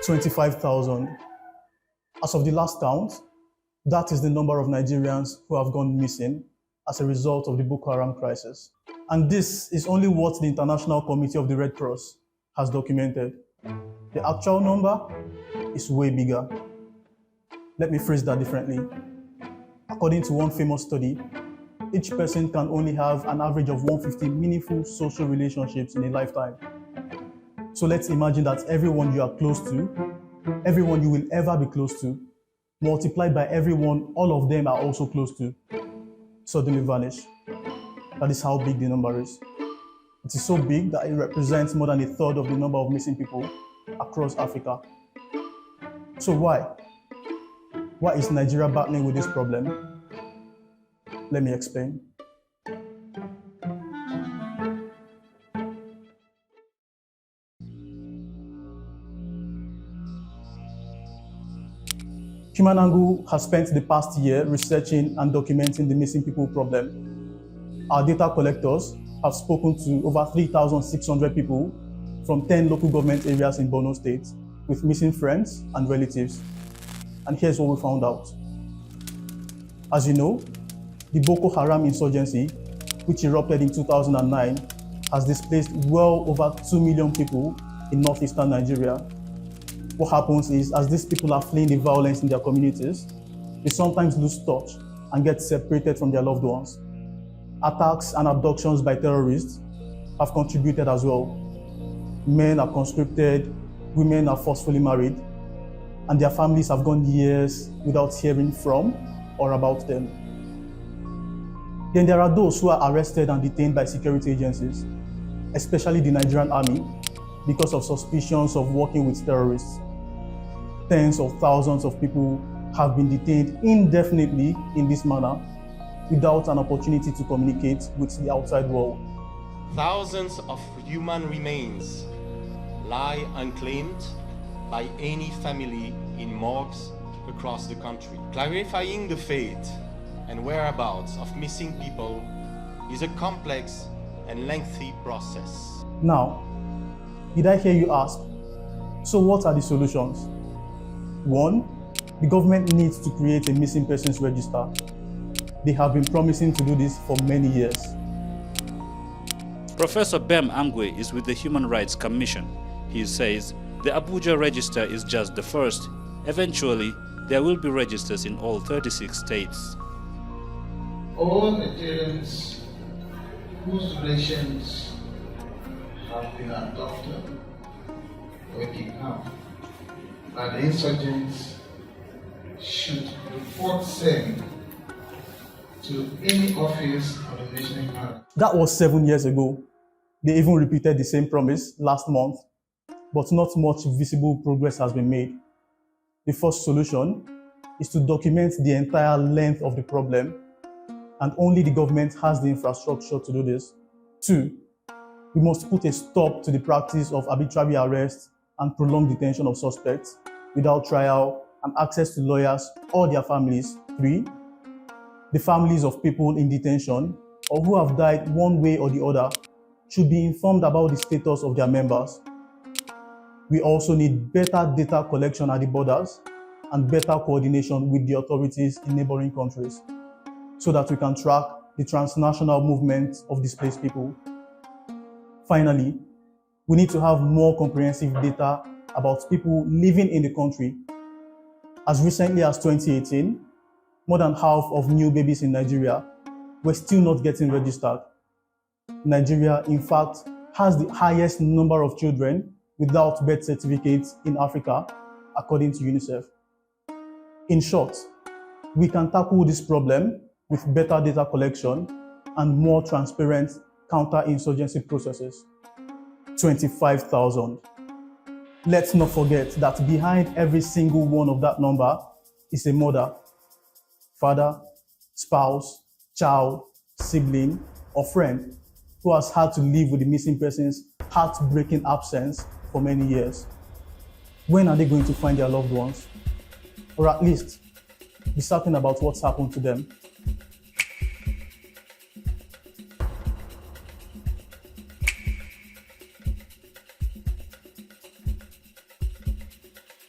25,000. As of the last count, that is the number of Nigerians who have gone missing as a result of the Boko Haram crisis. And this is only what the International Committee of the Red Cross has documented. The actual number is way bigger. Let me phrase that differently. According to one famous study, each person can only have an average of 150 meaningful social relationships in a lifetime. So let's imagine that everyone you are close to, everyone you will ever be close to, multiplied by everyone all of them are also close to, suddenly vanish. That is how big the number is. It is so big that it represents more than a third of the number of missing people across Africa. So why? Why is Nigeria battling with this problem? Let me explain. HumAngle has spent the past year researching and documenting the missing people problem. Our data collectors have spoken to over 3,600 people from 10 local government areas in Borno State with missing friends and relatives. And here's what we found out. As you know, the Boko Haram insurgency, which erupted in 2009, has displaced well over 2 million people in northeastern Nigeria. What happens is, as these people are fleeing the violence in their communities, they sometimes lose touch and get separated from their loved ones. Attacks and abductions by terrorists have contributed as well. Men are conscripted, women are forcefully married, and their families have gone years without hearing from or about them. Then there are those who are arrested and detained by security agencies, especially the Nigerian army, because of suspicions of working with terrorists. Tens of thousands of people have been detained indefinitely in this manner without an opportunity to communicate with the outside world. Thousands of human remains lie unclaimed by any family in morgues across the country. Clarifying the fate and whereabouts of missing people is a complex and lengthy process. Now, did I hear you ask, so what are the solutions? 1, the government needs to create a missing persons register. They have been promising to do this for many years. Professor Bem Angwe is with the Human Rights Commission. He says the Abuja register is just the first. Eventually, there will be registers in all 36 states. All Nigerians whose relations have been adopted or kidnapped by the insurgents should report same to any office of the national guard. That was 7 years ago. They even repeated the same promise last month, but not much visible progress has been made. The first solution is to document the entire length of the problem, and only the government has the infrastructure to do this. 2, we must put a stop to the practice of arbitrary arrest and prolonged detention of suspects without trial and access to lawyers or their families. 3, the families of people in detention or who have died one way or the other should be informed about the status of their members. We also need better data collection at the borders and better coordination with the authorities in neighboring countries so that we can track the transnational movement of displaced people. Finally, we need to have more comprehensive data about people living in the country. As recently as 2018, more than half of new babies in Nigeria were still not getting registered. Nigeria, in fact, has the highest number of children without birth certificates in Africa, according to UNICEF. In short, we can tackle this problem with better data collection and more transparent counter-insurgency processes. 25,000. Let's not forget that behind every single one of that number is a mother, father, spouse, child, sibling, or friend who has had to live with the missing person's heartbreaking absence for many years. When are they going to find their loved ones? Or at least be certain about what's happened to them?